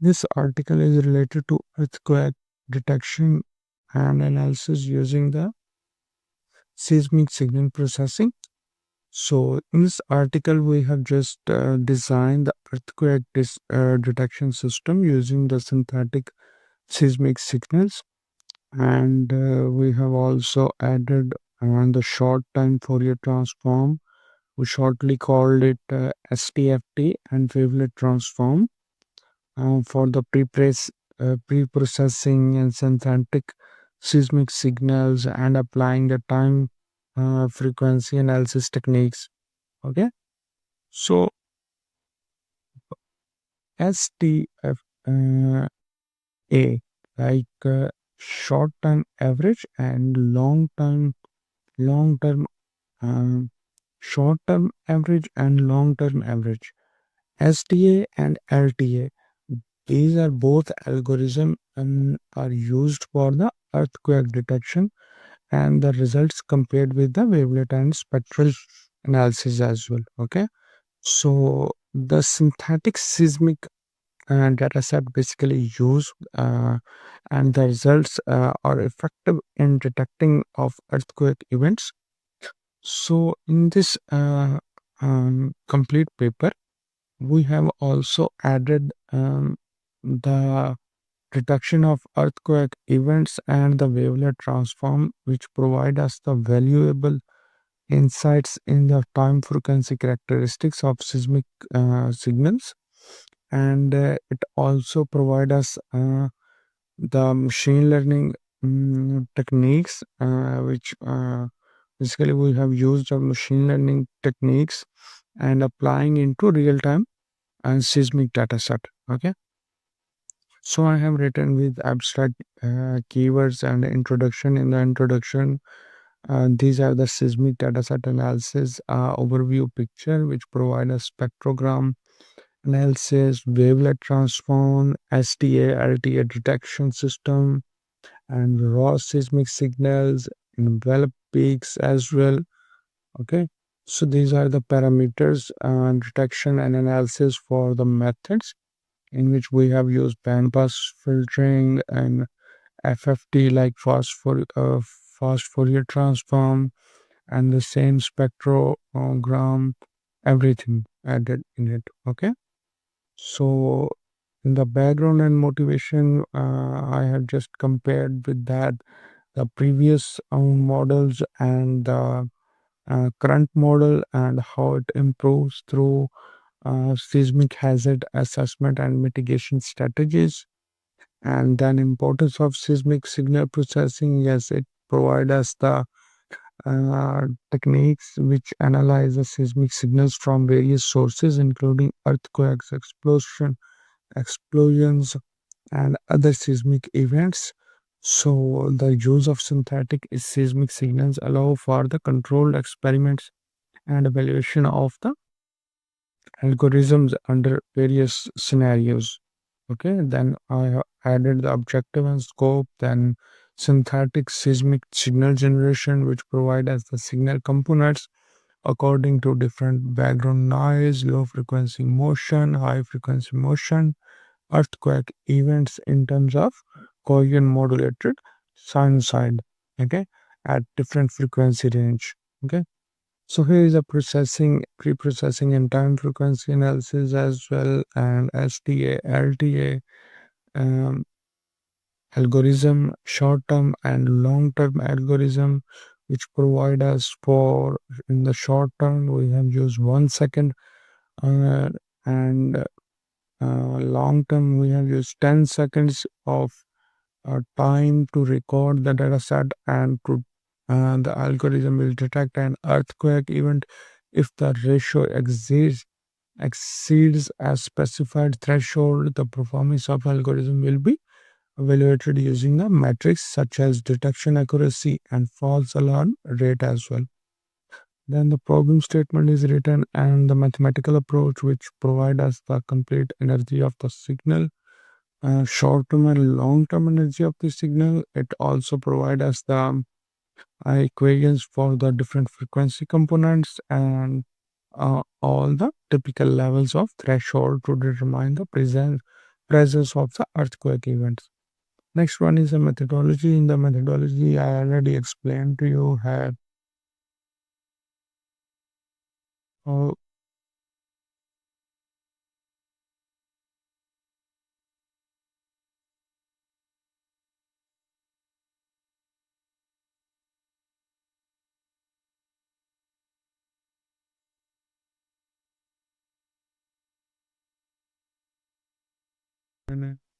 This article is related to earthquake detection and analysis using the seismic signal processing. So, in this article, we have just designed the earthquake detection system using the synthetic seismic signals, and we have also added the short time Fourier transform. We shortly called it STFT and wavelet transform for the pre-processing and synthetic seismic signals and applying the time frequency analysis techniques. Okay, so STFA, like short time average and long term um, short term average and long term average. STA and LTA, these are both algorithms and are used for the earthquake detection and the results compared with the wavelet and spectral analysis as well. Okay, so the synthetic seismic data set basically used and the results are effective in detecting of earthquake events. So in this complete paper we have also added the detection of earthquake events and the wavelet transform, which provide us the valuable insights in the time frequency characteristics of seismic signals. And it also provide us the machine learning techniques, which basically we have used the machine learning techniques and applying into real time and seismic data set. Okay, so I have written with abstract keywords and introduction. In the introduction, these are the seismic dataset analysis overview picture, which provide a spectrogram analysis, wavelet transform, STA, LTA detection system, and raw seismic signals, envelope peaks as well. Okay, so these are the parameters detection and analysis for the methods in which we have used bandpass filtering and FFT like fast Fourier transform and the same spectrogram, everything added in it. Okay, so in the background and motivation, I have just compared with that the previous models and the current model and how it improves through seismic hazard assessment and mitigation strategies. And then importance of seismic signal processing, yes, it provides us the techniques which analyze the seismic signals from various sources including earthquakes, explosions and other seismic events. So the use of synthetic seismic signals allow for the controlled experiments and evaluation of the algorithms under various scenarios. Okay, then I have added the objective and scope, then synthetic seismic signal generation, which provide us the signal components according to different background noise, low frequency motion, high frequency motion, earthquake events in terms of coherent modulated sinusoid, okay, at different frequency range. Okay, so here is a pre-processing and time frequency analysis as well, and STA, LTA, um, algorithm, short-term and long-term algorithm, which provide us for in the short term we have used 1 second, uh, and long term we have used 10 seconds of time to record the data set and to the algorithm will detect an earthquake event if the ratio exceeds a specified threshold. The performance of algorithm will be evaluated using a matrix such as detection accuracy and false alarm rate as well. Then the problem statement is written and the mathematical approach which provide us the complete energy of the signal, short-term and long-term energy of the signal. It also provide us the equations for the different frequency components and all the typical levels of threshold to determine the presence presence of the earthquake events. Next one is the methodology. In the methodology, I already explained to you have uh,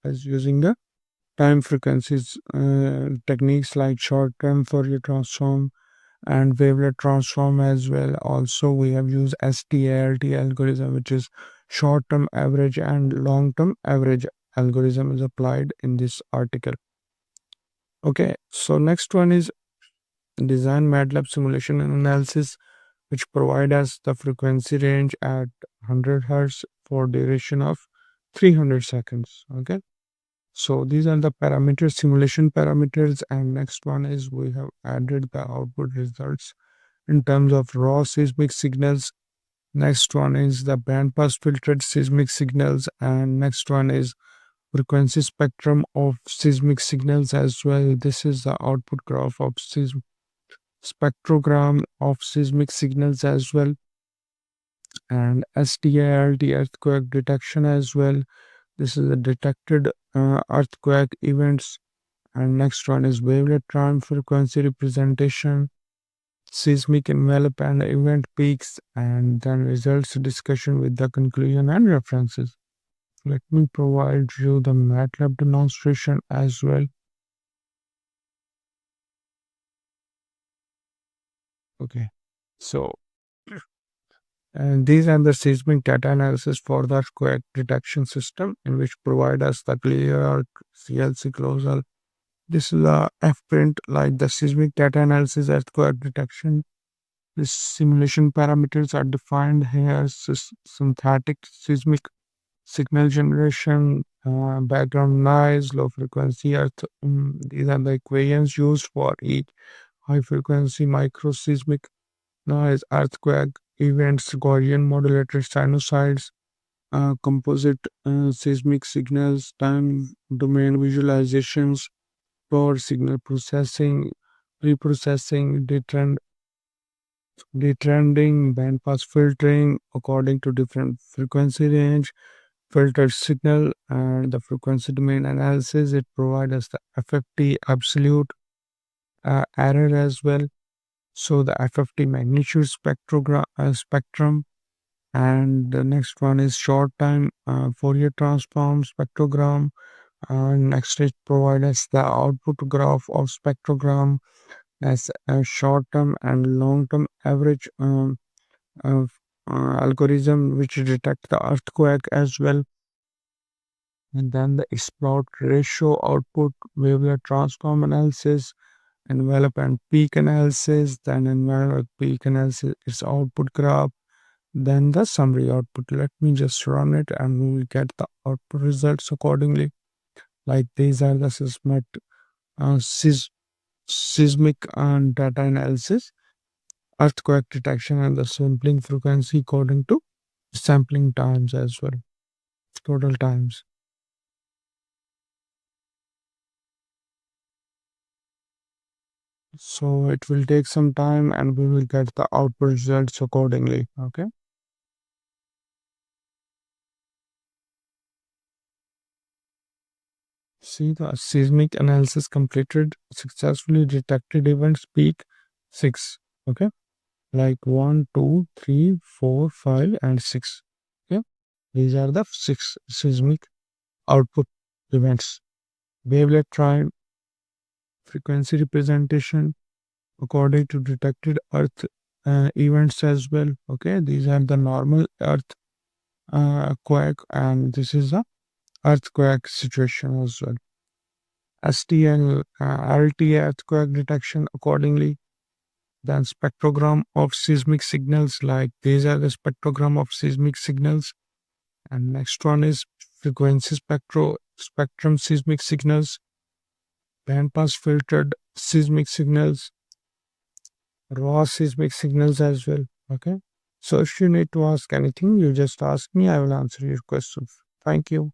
as using the time frequencies techniques like short term Fourier transform and wavelet transform as well. Also, we have used STALT algorithm, which is short term average and long term average algorithm is applied in this article. Okay, so next one is design MATLAB simulation and analysis, which provide us the frequency range at 100 hertz for duration of 300 seconds. Okay, so these are the parameters, simulation parameters, and next one is we have added the output results in terms of raw seismic signals. Next one is the bandpass filtered seismic signals, and next one is frequency spectrum of seismic signals as well. This is the output graph of spectrogram of seismic signals as well, and STALT earthquake detection as well. This is the detected earthquake events, and next one is wavelet time frequency representation, seismic envelope and event peaks, and then results discussion with the conclusion and references. Let me provide you the MATLAB demonstration as well. Okay, so and these are the seismic data analysis for the earthquake detection system, in which provide us the clear CLC closure. This is the F print like the seismic data analysis earthquake detection. The simulation parameters are defined here: synthetic seismic signal generation, background noise, low frequency earth. These are the equations used for each high frequency microseismic noise, earthquake events, Gaussian modulated sinusoids, composite seismic signals, time domain visualizations, for signal processing, reprocessing, detrending, bandpass filtering according to different frequency range, filtered signal, and the frequency domain analysis. It provides us the FFT absolute error as well. So the FFT magnitude spectrum, and the next one is short time Fourier transform spectrogram. Next it provides us the output graph of spectrogram as a short term and long term average uh, algorithm which detect the earthquake as well. And then the explode ratio output wavelet transform analysis, envelope and peak analysis, then envelope peak analysis is output graph, then the summary output. Let me just run it and we will get the output results accordingly. Like these are the uh, seis- seismic and data analysis, earthquake detection, and the sampling frequency according to sampling times as well, total times. So it will take some time and we will get the output results accordingly. Okay. See the seismic analysis completed, successfully detected events peak 6. Okay. Like 1, 2, 3, 4, 5, and 6. Okay. These are the 6 seismic output events. Wavelet time frequency representation according to detected earth events as well. Okay. These are the normal earth quake, and this is the earthquake situation as well. STL, LT earthquake detection accordingly. Then spectrogram of seismic signals, like these are the spectrogram of seismic signals. And next one is frequency spectrum seismic signals, bandpass filtered seismic signals, raw seismic signals as well. Okay. So if you need to ask anything, you just ask me. I will answer your questions. Thank you.